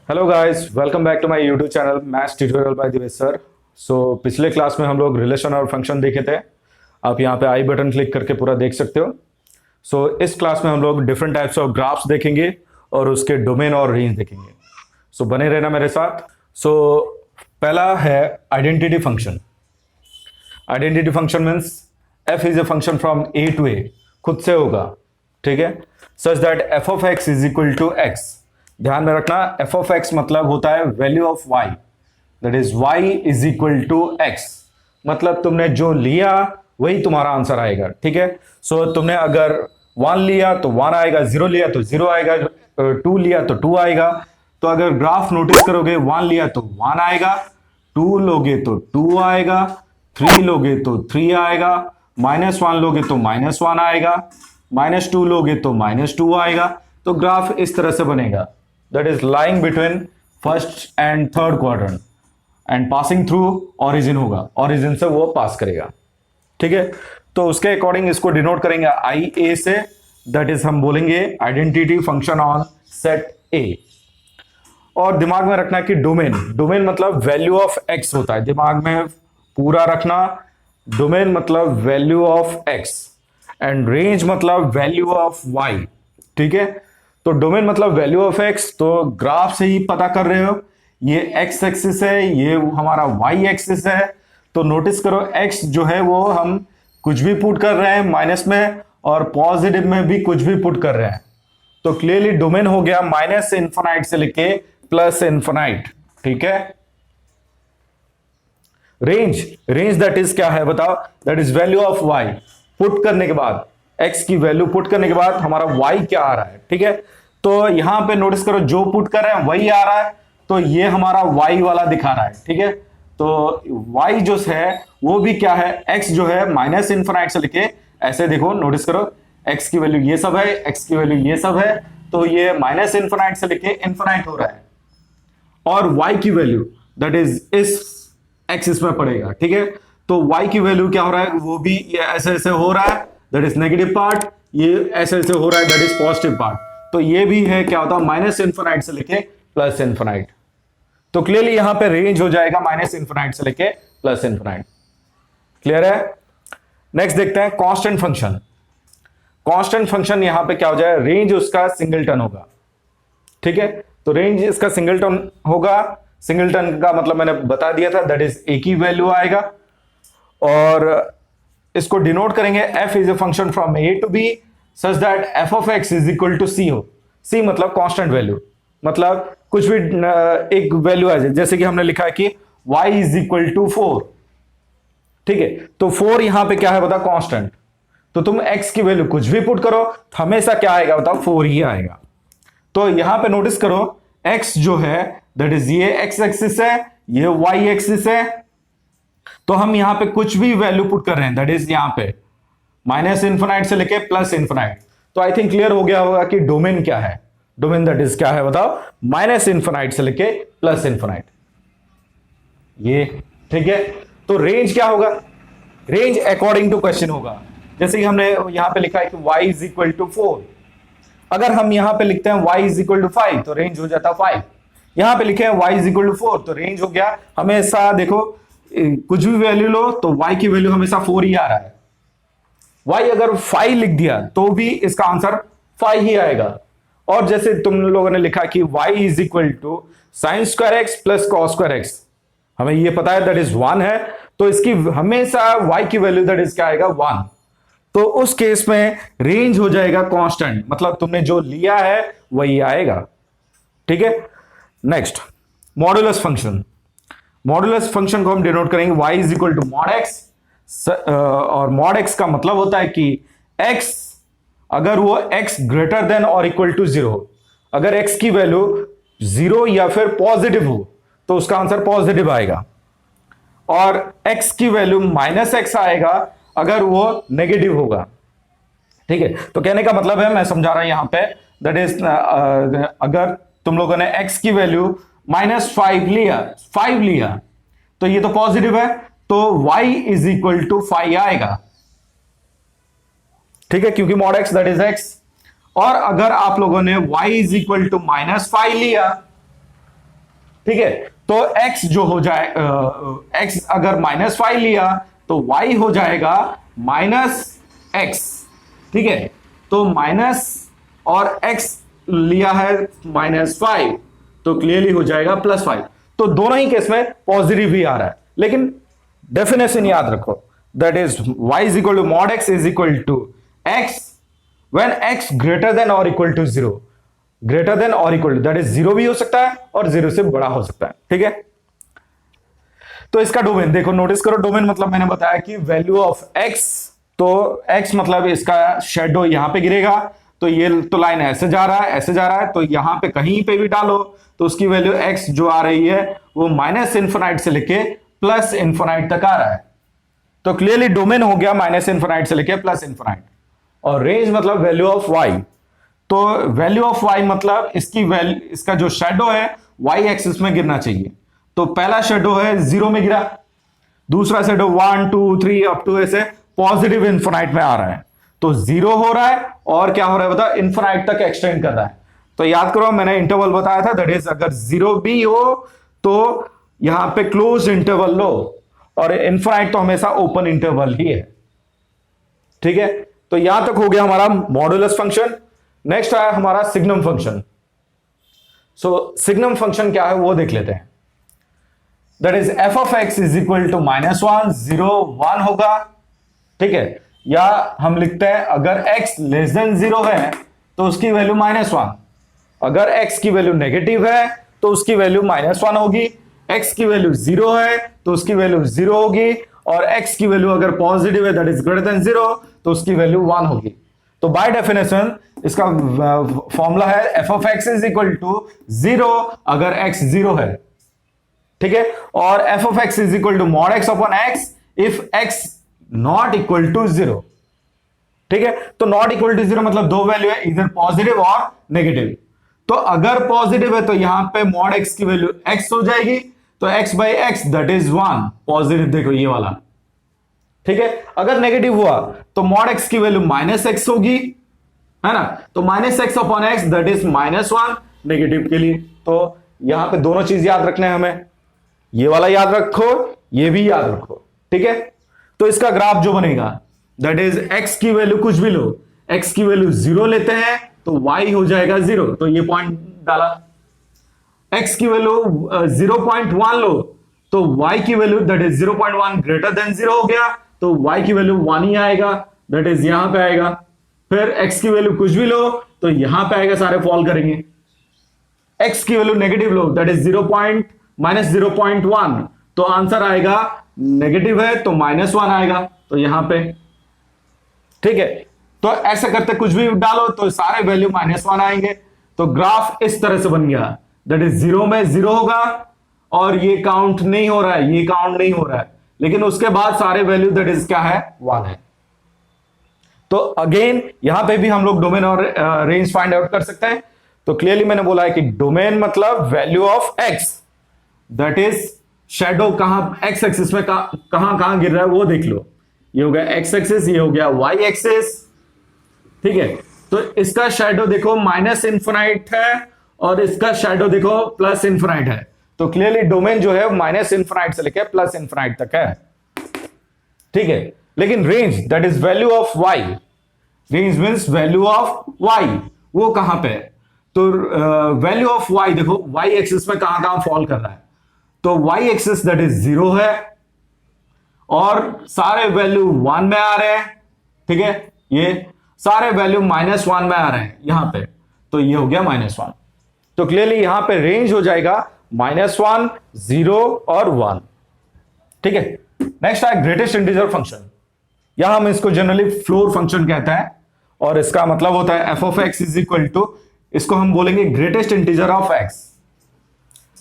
Hello guys, welcome back to my YouTube channel maths tutorial by Divesh sir. पिछले class में हम लोग relation और फंक्शन देखे थे। आप यहाँ पे आई बटन क्लिक करके पूरा देख सकते हो। इस क्लास में हम लोग डिफरेंट टाइप्स ऑफ ग्राफ्स देखेंगे और उसके डोमेन और रेंज देखेंगे। बने रहना मेरे साथ। पहला है identity function. Identity function means F is a function from A to A, खुद से होगा, ठीक है। Such that F of X is equal to X. ध्यान में रखना, एफ ऑफ एक्स मतलब होता है value of Y, that is Y is equal to X. मतलब तुमने जो लिया वही तुम्हारा आंसर आएगा, ठीक है। तुमने अगर 1 लिया तो 1 आएगा, 0 लिया तो 0 आएगा, 2 लिया तो 2 आएगा। तो अगर ग्राफ नोटिस करोगे, 1 लिया तो 1 आएगा, 2 लोगे तो 2 आएगा, 3 लोगे तो 3 आएगा, -1 लोगे तो -1 आएगा, -2 लोगे तो -2 आएगा। तो ग्राफ इस तरह से बनेगा, that is lying between first and third quadrant and passing through origin होगा, origin से वो पास करेगा, ठीक है। तो उसके अकॉर्डिंग इसको डिनोट करेंगे आई ए से, दैट इज हम बोलेंगे आइडेंटिटी फंक्शन ऑन सेट ए। और दिमाग में रखना कि डोमेन, डोमेन मतलब वैल्यू ऑफ एक्स होता है, दिमाग में पूरा रखना। डोमेन मतलब value of x and range मतलब वैल्यू ऑफ वाई, ठीक है। तो डोमेन मतलब वैल्यू ऑफ एक्स, तो ग्राफ से ही पता कर रहे हो, ये एक्स एक्सिस है, ये हमारा वाई एक्सिस है। तो नोटिस करो, एक्स जो है वो हम कुछ भी पुट कर रहे हैं माइनस में, और पॉजिटिव में भी कुछ भी पुट कर रहे हैं। तो क्लियरली डोमेन हो गया माइनस इन्फिनाइट से लेके प्लस इन्फिनाइट, ठीक है। रेंज, रेंज दैट इज क्या है बताओ, that is value of y. Put करने के बाद, एक्स की वैल्यू पुट करने के बाद हमारा वाई क्या आ रहा है, ठीक है। तो यहां पे नोटिस करो, जो पुट कर रहे हैं वही आ रहा है, तो ये हमारा वाई वाला दिखा रहा है, ठीक है। तो वाई जो है वो भी क्या है, एक्स जो है माइनस इन्फिनाइट से लेके, ऐसे देखो नोटिस करो, एक्स की वैल्यू ये सब है, एक्स की वैल्यू ये सब है, तो ये माइनस इन्फिनाइट से लेके इन्फिनाइट हो रहा है। और वाई की वैल्यू दैट इज इस एक्सिस में पड़ेगा, ठीक है। तो वाई की वैल्यू क्या हो रहा है, वो भी ये ऐसे ऐसे हो रहा है, दैट इज नेगेटिव पार्ट, ये ऐसे ऐसे हो रहा है, दैट इज पॉजिटिव पार्ट। तो ये भी है क्या होता है, माइनस इन्फिनाइट से लेके प्लस इन्फिनाइट। तो क्लियरली यहां पे रेंज हो जाएगा माइनस इन्फिनाइट से लेके प्लस इन्फिनाइट। क्लियर है। नेक्स्ट देखते हैं कांस्टेंट फंक्शन। कांस्टेंट फंक्शन यहां पे क्या हो जाए, रेंज उसका सिंगलटन होगा, ठीक है। तो रेंज इसका सिंगलटन होगा। सिंगलटन का मतलब मैंने बता दिया था, दैट इज एक ही वैल्यू आएगा। और इसको डिनोट करेंगे, F is a function from A to B such that F of X is equal to C हो। सी मतलब कांस्टेंट वैल्यू, मतलब कुछ भी एक वैल्यू आ जाए, जैसे कि हमने लिखा है कि y इज इक्वल टू 4, ठीक है। तो 4 यहां पे क्या है बता, कांस्टेंट। तो तुम x की वैल्यू कुछ भी पुट करो, तो हमेशा क्या आएगा बताओ, 4 ही आएगा। तो यहां पे नोटिस करो, x जो है दैट इज ये x एक्सिस है, ये y एक्सिस है। तो हम यहां पे कुछ भी वैल्यू पुट कर रहे हैं, दैट इज यहां पे माइनस इन्फिनाइट से लेके प्लस इन्फिनाइट। तो आई थिंक क्लियर हो गया होगा कि डोमेन क्या है। डोमेन दैट इज क्या है बताओ, माइनस इन्फिनाइट से लेके प्लस इन्फिनाइट, ये ठीक है। तो रेंज क्या होगा, रेंज अकॉर्डिंग टू क्वेश्चन होगा। जैसे कि हमने यहां पे लिखा है कि y इज इक्वल टू 4, अगर हम यहां पे लिखते हैं y इज इक्वल टू 5 तो रेंज हो जाता 5। यहां पे लिखे हैं y इज इक्वल टू 4 तो रेंज हो गया, हमेशा देखो कुछ भी वैल्यू लो तो y की वैल्यू हमेशा 4 ही आ रहा है। y अगर 5 लिख दिया तो भी इसका आंसर 5 ही आएगा। और जैसे तुम लोगों ने लिखा कि y is equal to sine square x plus cos square x, हमें ये पता है दैट इज 1 है, तो इसकी हमेशा y की वैल्यू दैट इज क्या आएगा 1। तो उस केस में रेंज हो जाएगा कांस्टेंट, मतलब तुमने जो लिया है वही आएगा, ठीक है। Next modulus function. Modulus function को हम डिनोट करेंगे y is equal to mod x, और मॉड एक्स का मतलब होता है कि x अगर वो x ग्रेटर देन और इक्वल टू 0, अगर x की वैल्यू 0 या फिर पॉजिटिव हो तो उसका आंसर पॉजिटिव आएगा, और x की वैल्यू माइनस एक्स आएगा अगर वो नेगेटिव होगा, ठीक है। तो कहने का मतलब है, मैं समझा रहा हूं यहां पे, दैट इज अगर तुम लोगों ने x की वैल्यू -5 लिया तो ये तो पॉजिटिव है, तो y इज इक्वल टू 5 आएगा, ठीक है, क्योंकि mod x that is x। और अगर आप लोगों ने y इज इक्वल टू -5 लिया ठीक है, तो x जो हो जाए x अगर -5 लिया तो y हो जाएगा -x, ठीक है, तो माइनस और x लिया है -5 तो क्लियरली हो जाएगा +5। तो दोनों ही केस में पॉजिटिव ही आ रहा है, लेकिन डेफिनेशन याद रखो, that is y is equal to mod x is equal to x when x greater than और इक्वल टू 0, ग्रेटर देन और इक्वल टू दैट इज 0 भी हो सकता है और 0 से बड़ा हो सकता है, ठीक है। तो इसका डोमेन देखो, नोटिस करो, डोमेन मतलब मैंने बताया कि वैल्यू ऑफ x, तो x मतलब इसका शेडो यहां पे गिरेगा, तो ये तो लाइन ऐसे जा रहा है, ऐसे जा रहा है, तो यहां पे कहीं पे भी डालो तो उसकी वैल्यू x जो आ रही है वो -इन्फिनाइट से लेके +इन्फिनाइट तक आ रहा है। तो क्लियरली डोमेन हो गया -इन्फिनाइट से लेके +इन्फिनाइट, और रेंज मतलब वैल्यू ऑफ y। तो वैल्यू ऑफ y मतलब इसकी वैल्यू, इसका जो शेडो है y एक्सिस में गिरना चाहिए। तो पहला शेडो है 0 में गिरा, दूसरा शेडो 1 2 3 अप टू ऐसे पॉजिटिव इन्फिनाइट में आ रहा है, तो 0 हो रहा है और क्या हो रहा है बता, इन्फिनाइट तक एक्सटेंड कर रहा है। तो याद करो मैंने इंटरवल बताया था, दैट इज अगर 0 भी हो तो यहां पे क्लोज इंटरवल लो, और इन्फिनाइट तो हमेशा ओपन इंटरवल ही है, ठीक है। तो यहां तक हो गया हमारा मॉडुलस फंक्शन। नेक्स्ट आया हमारा signum function. So signum function क्या है वो देख लेते हैं। That is f of x is equal to -1 0 1 होगा, ठीक है, या हम लिखते हैं अगर x लेस देन 0 है तो उसकी वैल्यू -1, अगर x की वैल्यू नेगेटिव है तो उसकी वैल्यू -1 होगी, x की वैल्यू 0 है तो उसकी वैल्यू 0 होगी, और x की वैल्यू अगर पॉजिटिव है दैट इज ग्रेटर देन 0 तो उसकी वैल्यू 1 होगी। तो बाय डेफिनेशन इसका फॉर्मूला है f of x is equal to 0 अगर x 0 है, ठीक है, और f of x is equal to mod x upon x if x not equal to 0, ठीक है। तो नॉट इक्वल टू 0 मतलब दो वैल्यू है, इधर पॉजिटिव और नेगेटिव। तो अगर पॉजिटिव है तो यहां पे मॉड x की वैल्यू x हो जाएगी, तो x by x that is 1, positive देखो ये वाला, ठीक है। अगर नेगेटिव हुआ तो मॉड x की वैल्यू -x होगी, है ना, तो -x upon x that is -1 negative के लिए। तो यहां पे दोनों चीज याद रखना है हमें, ये वाला याद रखो, ये भी याद रखो, ठीक है। तो इसका ग्राफ जो बनेगा दैट इज x की वैल्यू कुछ भी लो, x की वैल्यू 0 लेते हैं तो y हो जाएगा 0, तो ये पॉइंट डाला। x की वैल्यू 0.1 लो तो y की value that is 0.1 greater than 0 हो गया, तो y की वैल्यू 1 ही आएगा, दैट इज यहां पे आएगा। फिर x की वैल्यू कुछ भी लो तो यहां पे आएगा, सारे फॉल करेंगे। x की value negative low that is -0.1, तो आंसर आएगा नेगेटिव है तो -1 आएगा, तो यहां पे, ठीक है। तो ऐसे करते कुछ भी डालो तो सारे वैल्यू -1 आएंगे। तो ग्राफ इस तरह से बन गया, दैट इज 0 में 0 होगा और ये काउंट नहीं हो रहा है, ये काउंट नहीं हो रहा है, लेकिन उसके बाद सारे वैल्यू दैट इज क्या है 1 है। तो अगेन यहां पे भी हम लोग डोमेन और रेंज फाइंड आउट कर सकते हैं। तो क्लियरली मैंने बोला है कि डोमेन मतलब value of x, that is shadow कहां x एक्सिस में कहां गिर रहा है वो देख लो। ये हो गया x एक्सिस, ये हो गया y एक्सिस, ठीक है। तो इसका शेडो देखो -इन्फिनाइट है और इसका शेडो देखो +इन्फिनाइट है। तो क्लियरली डोमेन जो है -इन्फिनाइट से लेकर +इन्फिनाइट तक है, ठीक है। लेकिन range that is value of y, range means value of y, वो कहां पे है? तो वैल्यू ऑफ y देखो y एक्सिस में कहां फॉल कर रहा है, तो y एक्सिस दैट इज 0 है और सारे वैल्यू 1 में आ रहे हैं, ठीक है। ये सारे वैल्यू -1 में आ रहे हैं यहां पे, तो ये हो गया -1। तो क्लियरली यहां पे रेंज हो जाएगा -1 0 और 1, ठीक है। नेक्स्ट है ग्रेटेस्ट इंटीजर फंक्शन। यहां हम इसको जनरली फ्लोर फंक्शन कहते हैं और इसका मतलब होता है f of x is equal to, इसको हम बोलेंगे greatest integer of x,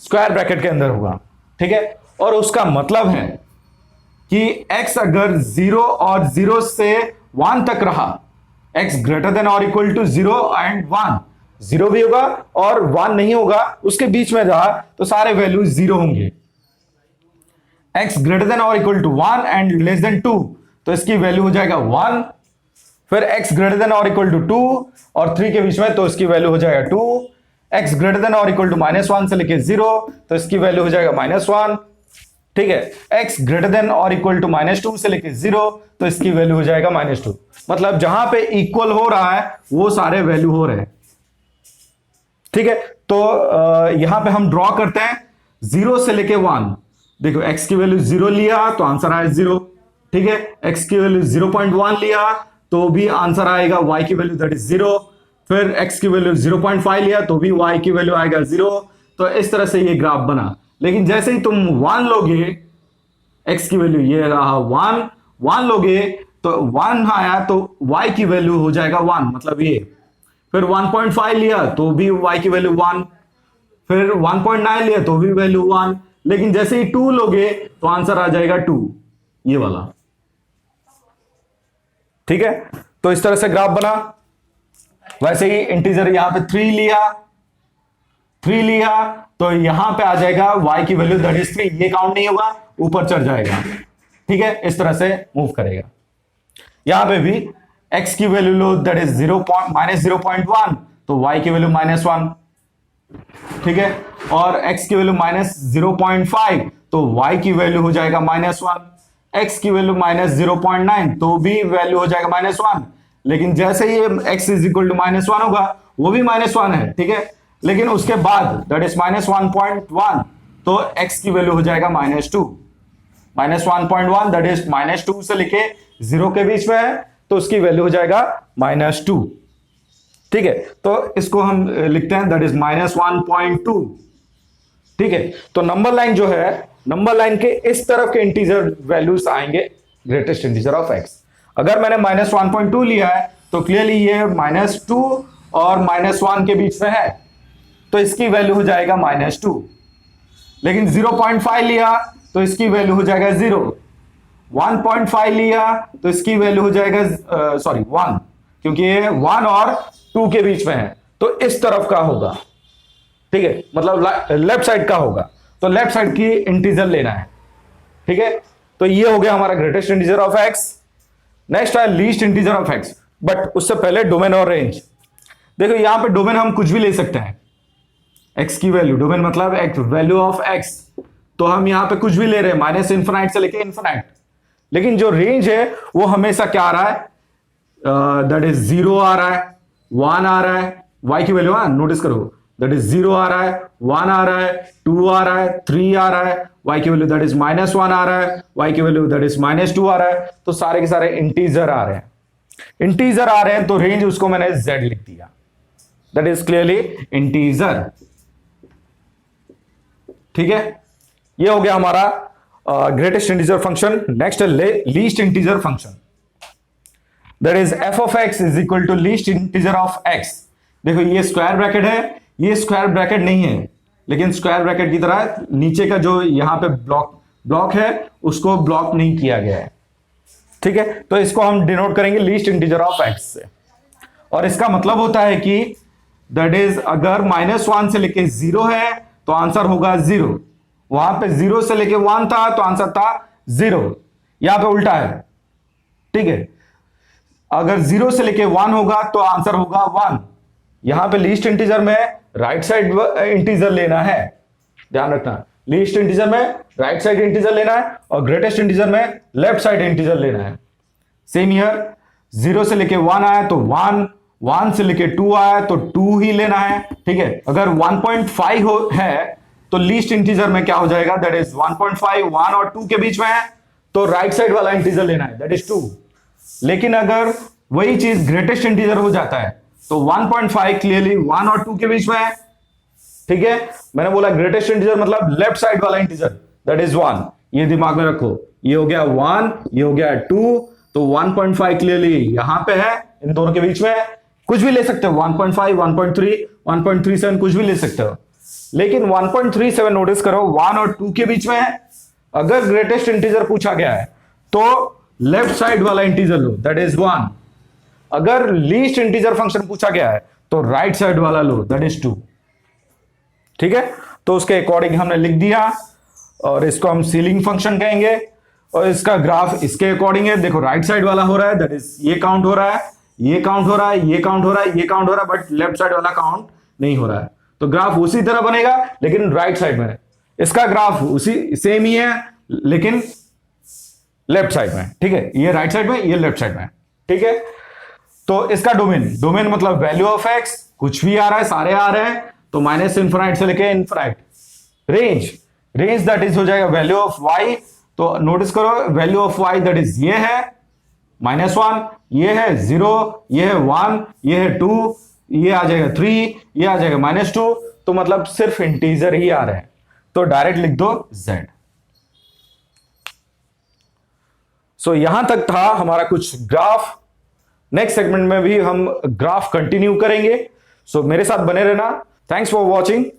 square bracket के अंदर होगा, ठीक है। और उसका मतलब है कि x अगर 0 और 0 से 1 तक रहा, x ग्रेटर देन और इक्वल टू 0 एंड 1, 0 भी होगा और 1 नहीं होगा, उसके बीच में रहा तो सारे वैल्यू 0 होंगे। x ग्रेटर देन और equal to 1 and less than 2, तो इसकी वैल्यू हो जाएगा 1। फिर x ग्रेटर देन और इक्वल टू 2 और 3 के बीच में, तो इसकी वैल्यू हो जाएगा 2। x ग्रेटर देन और इक्वल टू -1 से लेके 0, तो इसकी वैल्यू हो जाएगा -1। ठीक है, x ग्रेटर देन और इक्वल टू -2 से लेके 0, तो इसकी वैल्यू हो जाएगा -2। मतलब जहां पे इक्वल हो रहा है वो सारे वैल्यू हो रहे हैं। ठीक है, तो यहां पे हम ड्रॉ करते हैं 0 से लेके 1। देखो x की वैल्यू 0 लिया तो आंसर आया 0। ठीक है, x की वैल्यू 0.1 लिया तो भी आंसर आएगा y की वैल्यू दैट इज 0। फिर x की वैल्यू 0.5 लिया तो भी y की वैल्यू आएगा 0। तो इस तरह से ये ग्राफ बना। लेकिन जैसे ही तुम 1 लोगे, x की वैल्यू ये रहा 1 लोगे तो 1 आया तो y की वैल्यू हो जाएगा 1, मतलब ये। फिर 1.5 लिया तो भी y की वैल्यू 1, फिर 1.9 लिया तो भी वैल्यू 1। लेकिन जैसे ही 2 लोगे तो आंसर आ जाएगा 2, ये वाला। ठीक है, तो इस तरह से ग्राफ बना। वैसे ही इंटीजर यहां पे 3 लिया तो यहां पे आ जाएगा y की वैल्यू दैट इज 3, ये काउंट नहीं होगा, ऊपर चढ़ जाएगा। ठीक है, इस तरह से मूव करेगा। यहां पे भी x की वैल्यू लो दैट इज -0.1, तो y की वैल्यू -1। ठीक है, और x की वैल्यू -0.5 तो y की वैल्यू हो जाएगा -1। x की वैल्यू -0.9 तो भी वैल्यू हो जाएगा -1। लेकिन जैसे ही x इज इक्वल टू -1 होगा, वो भी -1 है। ठीक है, लेकिन उसके बाद दैट इज -1.1 तो x की वैल्यू हो जाएगा -2। -1.1 दैट इज -2 से लेके 0 के बीच में है, तो उसकी वैल्यू हो जाएगा -2। ठीक है, तो इसको हम लिखते हैं दैट इज -1.2। ठीक है, तो नंबर लाइन जो है, नंबर लाइन के इस तरफ के इंटीजर वैल्यूज आएंगे ग्रेटेस्ट इंटीजर ऑफ x। अगर मैंने -1.2 लिया है तो क्लियरली ये -2 और -1 के बीच में है, तो इसकी वैल्यू हो जाएगा -2। लेकिन 0.5 लिया तो इसकी वैल्यू हो जाएगा 0। 1.5 लिया तो इसकी वैल्यू हो जाएगा 1, क्योंकि ये 1 और 2 के बीच में है, तो इस तरफ का होगा। ठीक है, मतलब लेफ्ट साइड का होगा, तो लेफ्ट साइड की इंटीजर लेना है। ठीक है, तो ये हो गया हमारा greatest integer of x। Next है least integer of x, but उससे पहले डोमेन और रेंज। देखो यहां पे डोमेन हम कुछ भी ले सकते हैं, x की वैल्यू, डोमेन मतलब x वैल्यू ऑफ x, तो हम यहां पे कुछ भी ले रहे हैं, -इनफिनाइट से लेके इनफिनाइट। लेकिन जो रेंज है वो हमेशा क्या आ रहा है, दैट इज 0 आ रहा है, 1 आ रहा है, y की वैल्यू नोटिस करो, दैट इज 0 आ रहा है, 1 आ रहा है, 2 आ रहा है, 3 आ रहा है, y की वैल्यू दैट इज -1 आ रहा है, y की वैल्यू दैट इज -2 आ रहा है। तो सारे के सारे इंटीजर आ रहे हैं, इंटीजर आ रहे हैं, तो रेंज उसको मैंने z लिख दिया, दैट इज क्लियरली इंटीजर। ठीक है, ये हो गया हमारा ग्रेटेस्ट इंटीजर फंक्शन। नेक्स्ट है least integer function, that is f of x is equal to least integer of x। देखो ये स्क्वायर ब्रैकेट है, ये स्क्वायर ब्रैकेट नहीं है, लेकिन स्क्वायर ब्रैकेट की तरह नीचे का जो यहां पे ब्लॉक है उसको ब्लॉक नहीं किया गया है। ठीक है, तो इसको हम डिनोट करेंगे लीस्ट इंटीजर ऑफ x से, और इसका मतलब होता है कि दैट इज अगर -1 से लेके 0 है तो आंसर होगा 0। वहां पे 0 से लेके 1 था तो आंसर था 0, यहां पे उल्टा है। ठीक है, अगर 0 से लेके 1 होगा तो आंसर होगा 1। यहां पे लीस्ट इंटीजर में राइट साइड इंटीजर लेना है, ध्यान रखना, लीस्ट इंटीजर में राइट साइड इंटीजर लेना है और ग्रेटेस्ट इंटीजर में लेफ्ट साइड इंटीजर लेना है। सेम हियर, 0 से लेके 1 आया तो 1, 1 से लेके 2 आया तो 2 ही लेना है। ठीक है, अगर 1.5 है तो लीस्ट इंटीजर में क्या हो जाएगा, दैट इज 1.5, 1 और 2 के बीच में है, तो राइट साइड वाला इंटीजर लेना है, दैट इज 2। लेकिन अगर वही चीज ग्रेटेस्ट इंटीजर हो जाता है तो 1.5 क्लियरली 1 और 2 के बीच में है। ठीक है, मैंने बोला ग्रेटेस्ट इंटीजर मतलब लेफ्ट साइड वाला इंटीजर, दैट इज 1, ये दिमाग में रखो। ये हो गया 1, ये हो गया 2, तो 1.5 क्लियरली यहां पे है, इन दोनों के बीच में है। कुछ भी ले सकते हो, 1.5, 1.3, 1.37 कुछ भी ले सकते हो, लेकिन 1.37 नोटिस करो 1 और 2 के बीच में है। अगर ग्रेटेस्ट इंटीजर पूछा गया है तो लेफ्ट साइड वाला इंटीजर लो, दैट इज 1। अगर लीस्ट इंटीजर फंक्शन पूछा गया है तो राइट साइड वाला लो, दैट इज 2। ठीक है, तो उसके अकॉर्डिंग हमने लिख दिया, और इसको हम सीलिंग फंक्शन कहेंगे, और इसका ग्राफ इसके अकॉर्डिंग है। देखो राइट साइड वाला हो रहा है, दैट इज ये काउंट हो रहा है, ये काउंट हो रहा है, ये काउंट हो रहा है, ये काउंट हो रहा है, बट लेफ्ट साइड वाला काउंट नहीं हो रहा है। तो ग्राफ उसी तरह बनेगा लेकिन राइट साइड में है। इसका ग्राफ उसी सेम ही है लेकिन लेफ्ट साइड में, ठीक है, ये राइट साइड में, ये लेफ्ट साइड में, ठीक है। तो इसका डोमेन मतलब वैल्यू ऑफ एक्स, कुछ भी आ रहा है, सारे आ रहे हैं, तो माइनस इन्फिनाइट से लेके इन्फिनाइट। रेंज दैट इज हो जाएगा वैल्यू ऑफ वाई। तो नोटिस करो value of Y that is ये है -1, ये है 0, ये है 1, ये है 2, ये आ जाएगा 3, ये आ जाएगा -2। तो मतलब सिर्फ इंटीजर ही आ रहे हैं, तो डायरेक्ट लिख दो z। सो यहां तक था हमारा कुछ ग्राफ। नेक्स्ट सेगमेंट में भी हम ग्राफ कंटिन्यू करेंगे, सो मेरे साथ बने रहना। Thanks for watching.